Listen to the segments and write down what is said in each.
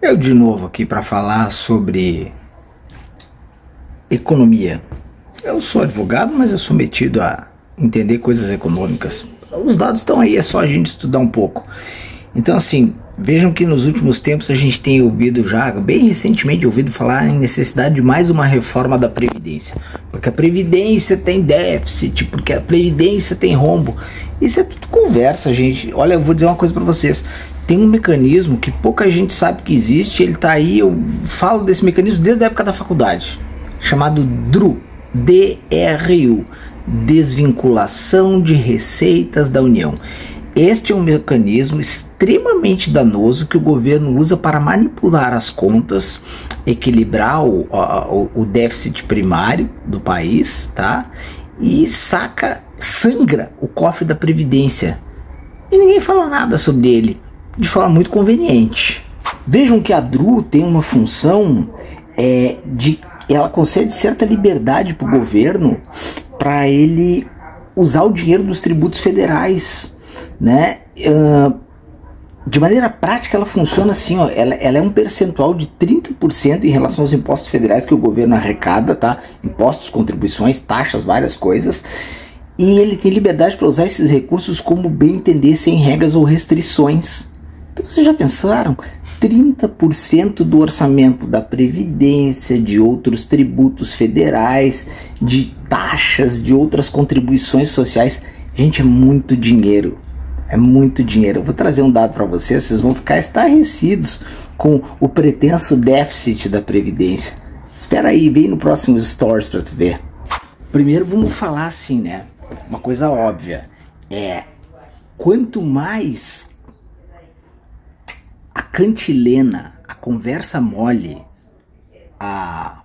Eu de novo aqui para falar sobre economia. Eu sou advogado, mas eu sou metido a entender coisas econômicas. Os dados estão aí, é só a gente estudar um pouco. Então assim, vejam que nos últimos tempos a gente tem ouvido já, bem recentemente ouvido falar em necessidade de mais uma reforma da Previdência. Porque a Previdência tem déficit, porque a Previdência tem rombo. Isso é tudo conversa, gente. Olha, eu vou dizer uma coisa para vocês. Tem um mecanismo que pouca gente sabe que existe, ele tá aí, eu falo desse mecanismo desde a época da faculdade, chamado DRU, D-R-U, Desvinculação de Receitas da União. Este é um mecanismo extremamente danoso que o governo usa para manipular as contas, equilibrar o déficit primário do país, tá? E sangra o cofre da Previdência. E ninguém fala nada sobre ele, de forma muito conveniente. Vejam que a DRU tem uma função ela concede certa liberdade para o governo para ele usar o dinheiro dos tributos federais, né? De maneira prática ela funciona assim, ó, ela é um percentual de 30% em relação aos impostos federais que o governo arrecada, tá? Impostos, contribuições, taxas, várias coisas. E ele tem liberdade para usar esses recursos como bem entender, sem regras ou restrições. Então vocês já pensaram? 30% do orçamento da Previdência, de outros tributos federais, de taxas, de outras contribuições sociais. Gente, é muito dinheiro. É muito dinheiro. Eu vou trazer um dado para vocês, vocês vão ficar estarrecidos com o pretenso déficit da Previdência. Espera aí, vem no próximo Stories para tu ver. Primeiro vamos falar assim, né? Uma coisa óbvia. Quanto mais a cantilena, a conversa mole,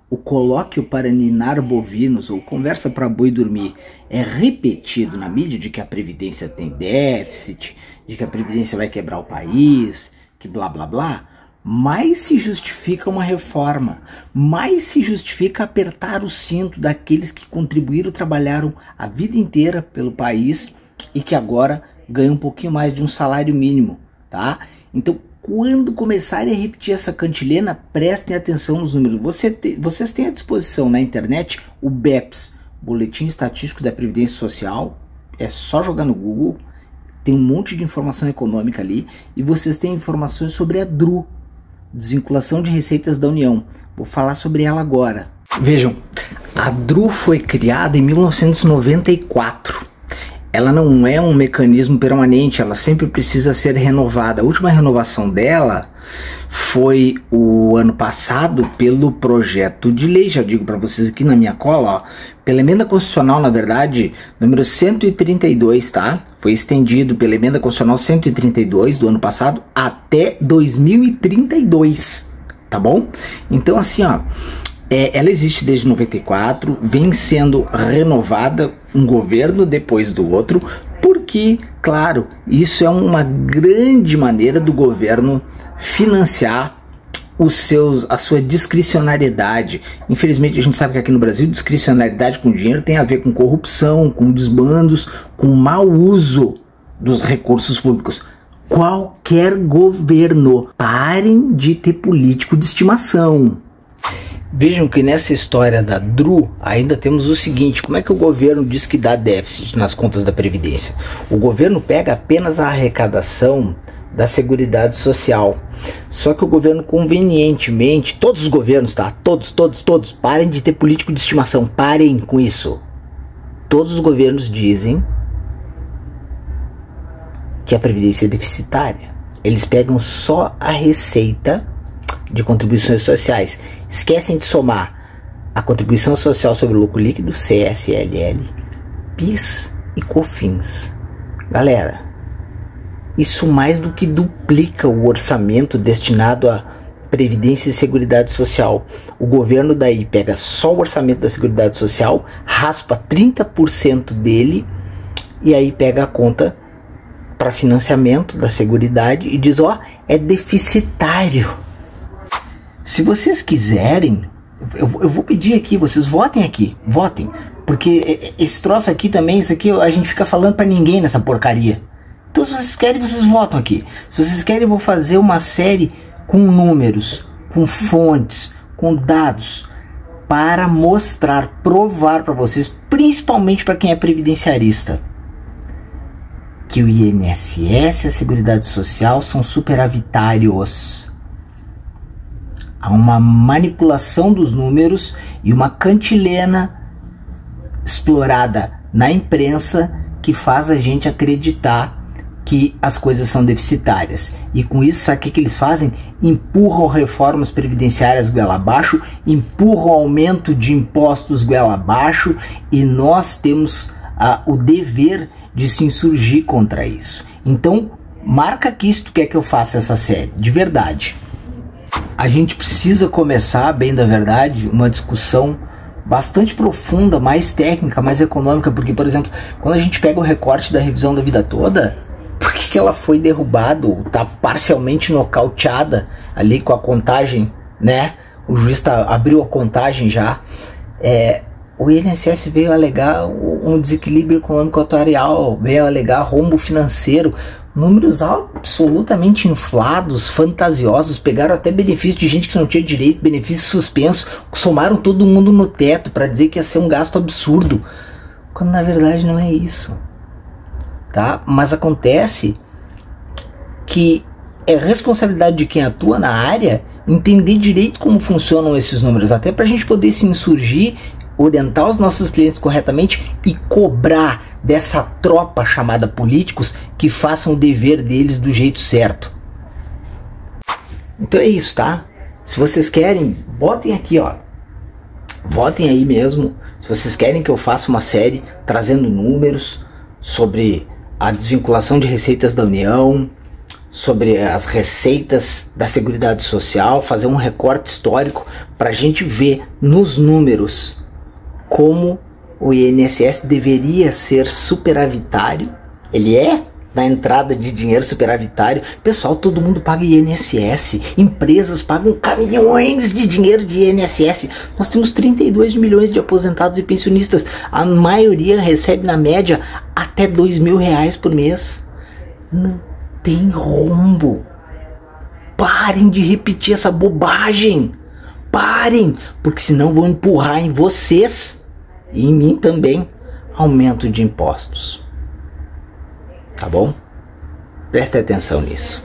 o colóquio para ninar bovinos ou conversa para boi dormir é repetido na mídia de que a Previdência tem déficit, de que a Previdência vai quebrar o país, que blá blá blá, mais se justifica uma reforma, mais se justifica apertar o cinto daqueles que contribuíram, trabalharam a vida inteira pelo país e que agora ganham um pouquinho mais de um salário mínimo, tá? Então, quando começarem a repetir essa cantilena, prestem atenção nos números. Vocês têm à disposição na internet o BEPS, Boletim Estatístico da Previdência Social. É só jogar no Google, tem um monte de informação econômica ali. E vocês têm informações sobre a DRU, Desvinculação de Receitas da União. Vou falar sobre ela agora. Vejam, a DRU foi criada em 1994. Ela não é um mecanismo permanente, ela sempre precisa ser renovada. A última renovação dela foi o ano passado pelo projeto de lei, já digo para vocês aqui na minha cola, ó, pela emenda constitucional, na verdade, número 132, tá? Foi estendido pela emenda constitucional 132 do ano passado até 2032, tá bom? Então assim, ó, ela existe desde 94, vem sendo renovada um governo depois do outro, porque, claro, isso é uma grande maneira do governo financiar a sua discricionariedade. Infelizmente a gente sabe que aqui no Brasil discricionariedade com dinheiro tem a ver com corrupção, com desmandos, com mau uso dos recursos públicos. Qualquer governo, parem de ter político de estimação. Vejam que nessa história da DRU ainda temos o seguinte: como é que o governo diz que dá déficit nas contas da Previdência? O governo pega apenas a arrecadação da Seguridade Social. Só que o governo convenientemente, todos os governos, tá? Todos, parem de ter político de estimação, parem com isso. Todos os governos dizem que a Previdência é deficitária. Eles pegam só a receita de contribuições sociais. Esquecem de somar a contribuição social sobre o lucro líquido, CSLL, PIS e COFINS. Galera, isso mais do que duplica o orçamento destinado à Previdência e Seguridade Social. O governo daí pega só o orçamento da Seguridade Social, raspa 30% dele e aí pega a conta para financiamento da Seguridade e diz, ó, é deficitário. Se vocês quiserem, eu vou pedir aqui, vocês votem, porque esse troço aqui também, isso aqui a gente fica falando pra ninguém nessa porcaria. Então se vocês querem, vocês votam aqui. Se vocês querem, eu vou fazer uma série com números, com fontes, com dados, para mostrar, provar para vocês, principalmente para quem é previdenciarista, que o INSS e a Seguridade Social são superavitários. Há uma manipulação dos números e uma cantilena explorada na imprensa que faz a gente acreditar que as coisas são deficitárias. E com isso, sabe o que eles fazem? Empurram reformas previdenciárias goela abaixo, empurram aumento de impostos goela abaixo, e nós temos o dever de se insurgir contra isso. Então, marca aqui se tu quer que eu faça essa série, de verdade. A gente precisa começar, bem da verdade, uma discussão bastante profunda, mais técnica, mais econômica, porque, por exemplo, quando a gente pega o recorte da revisão da vida toda, por que ela foi derrubada, está parcialmente nocauteada ali com a contagem, né? O juiz abriu a contagem já. O INSS veio alegar um desequilíbrio econômico atuarial, veio alegar rombo financeiro, números absolutamente inflados, fantasiosos, pegaram até benefício de gente que não tinha direito, benefício suspenso, somaram todo mundo no teto para dizer que ia ser um gasto absurdo, quando na verdade não é isso, tá? Mas acontece que é responsabilidade de quem atua na área entender direito como funcionam esses números, até para a gente poder se insurgir, orientar os nossos clientes corretamente e cobrar dessa tropa chamada políticos que façam o dever deles do jeito certo. Então é isso, tá? Se vocês querem, botem aqui, ó. Votem aí mesmo. Se vocês querem que eu faça uma série trazendo números sobre a desvinculação de receitas da União, sobre as receitas da Seguridade Social, fazer um recorte histórico para a gente ver nos números como o INSS deveria ser superavitário. Ele é na entrada de dinheiro superavitário. Pessoal, todo mundo paga INSS, empresas pagam caminhões de dinheiro de INSS. Nós temos 32 milhões de aposentados e pensionistas, a maioria recebe na média até R$2.000 por mês. Não tem rombo. Parem de repetir essa bobagem. Parem, porque senão vão empurrar em vocês e em mim também aumento de impostos. Tá bom? Preste atenção nisso.